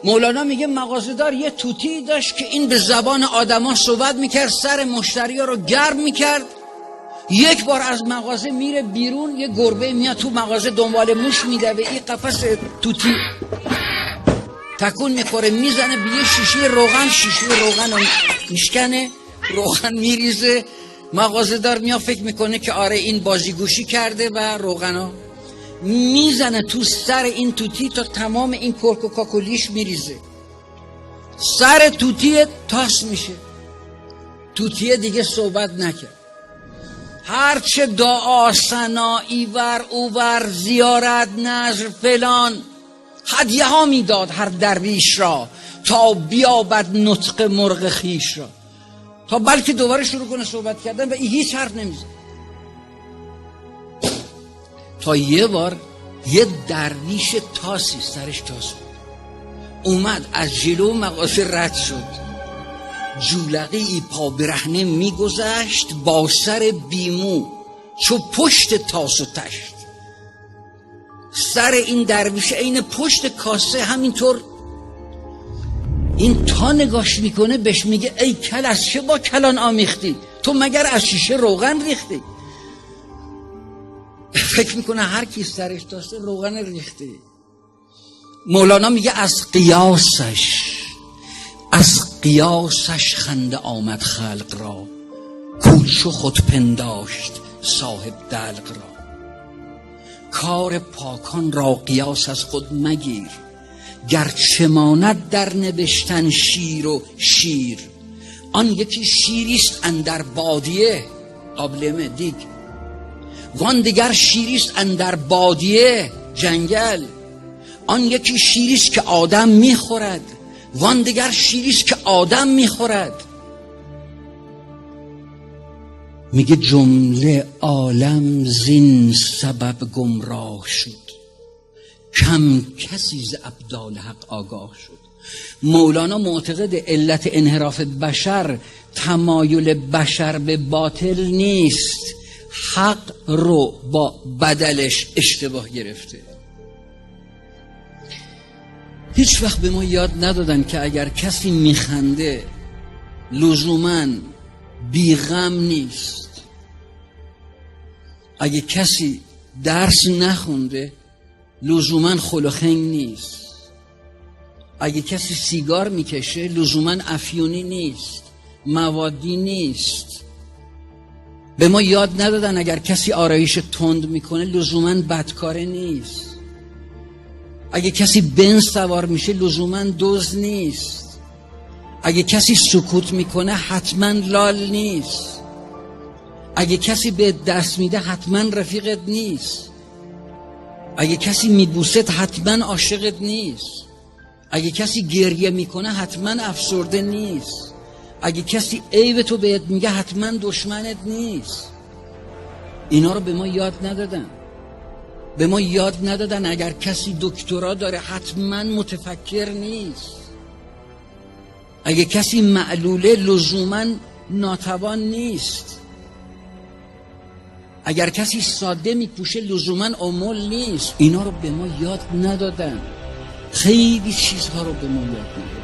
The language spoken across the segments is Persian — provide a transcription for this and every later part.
مولانا میگه مغازه‌دار یه توتی داشت که این به زبان آدما صحبت میکرد، سر مشتری‌ها رو گرم میکرد. یک بار از مغازه میره بیرون، یه گربه میاد تو مغازه دنبال موش میدوه، این قفس توتی تکون میخوره، میزنه به یه شیشه روغن رو میشکنه، روغن میریزه. مغازه‌دار میاد فکر میکنه که آره این بازیگوشی کرده و روغنا میزنه تو سر این توتی تا تمام این کرک و کاکولیش میریزه. سر توتی تاس میشه. توتی دیگه صحبت نکرد. هرچه دعا ثنا ایور اوور زیارت نذر فلان هدیه ها میداد هر درویش را تا بیابد نطق مرغ خیش را، تا بلکه دوباره شروع کنه صحبت کردن و این هیچ حرف نمیزد. تا یه بار یه درویش تاسی سرش تاس بود، اومد از جلو مغازه رد شد، جولقی پا برهنه میگذشت با سر بیمو چو پشت تاس و تشت. سر این درویش عین پشت کاسه همینطور. این تا نگاش میکنه بهش میگه ای کل، از چه با کلان آمیختی؟ تو مگر از شیشه روغن ریختی؟ فکر میکنه هر کی سرش تاسه روغن ریخته. مولانا میگه از قیاسش خنده آمد خلق را، کوچو خود پنداشت صاحب دلق را. کار پاکان را قیاس از خود مگیر، گرچه ماند در نوشتن شیر و شیر. آن یکی شیریست اندر بادیه قابلمه دیگ، وان دیگر شیریست اندر بادیه جنگل. آن یکی شیریست که آدم میخورد، وان دیگر شیریست که آدم میخورد. میگه جمله عالم زین سبب گمراه شد، کم کسی ز ابدال حق آگاه شد. مولانا معتقد علت انحراف بشر تمایل بشر به باطل نیست، حق رو با بدلش اشتباه گرفته. هیچ وقت به ما یاد ندادن که اگر کسی میخنده لزوماً بیغم نیست. اگه کسی درس نخونده لزوماً خلوخنگ نیست. اگه کسی سیگار میکشه لزوماً افیونی نیست، موادی نیست. به ما یاد ندادن اگر کسی آرایش تند میکنه لزوماً بدکاره نیست. اگه کسی بنز سوار میشه لزوماً دزد نیست. اگه کسی سکوت میکنه حتما لال نیست. اگه کسی به دست میده حتما رفیقت نیست. اگه کسی میبوست حتما عاشقت نیست. اگه کسی گریه میکنه حتما افسرده نیست. اگه کسی عیب تو بهت میگه حتما دشمنت نیست. اینا رو به ما یاد ندادن. به ما یاد ندادن اگر کسی دکترا داره حتما متفکر نیست. اگه کسی معلوله لزوما ناتوان نیست. اگر کسی ساده میپوشه لزوما امول نیست. اینا رو به ما یاد ندادن. خیلی چیزها رو به ما یاد ندادن.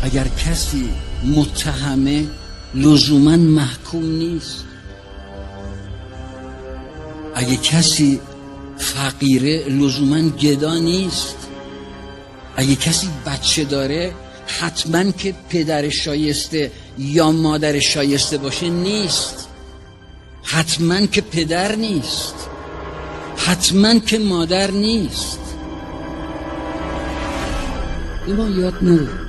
اگر کسی متهمه لزوما محکوم نیست. اگه کسی فقیره لزوما گدا نیست. اگه کسی بچه داره حتما که پدر شایسته یا مادر شایسته باشه نیست. حتما که پدر نیست، حتما که مادر نیست. این ما یاد نداره.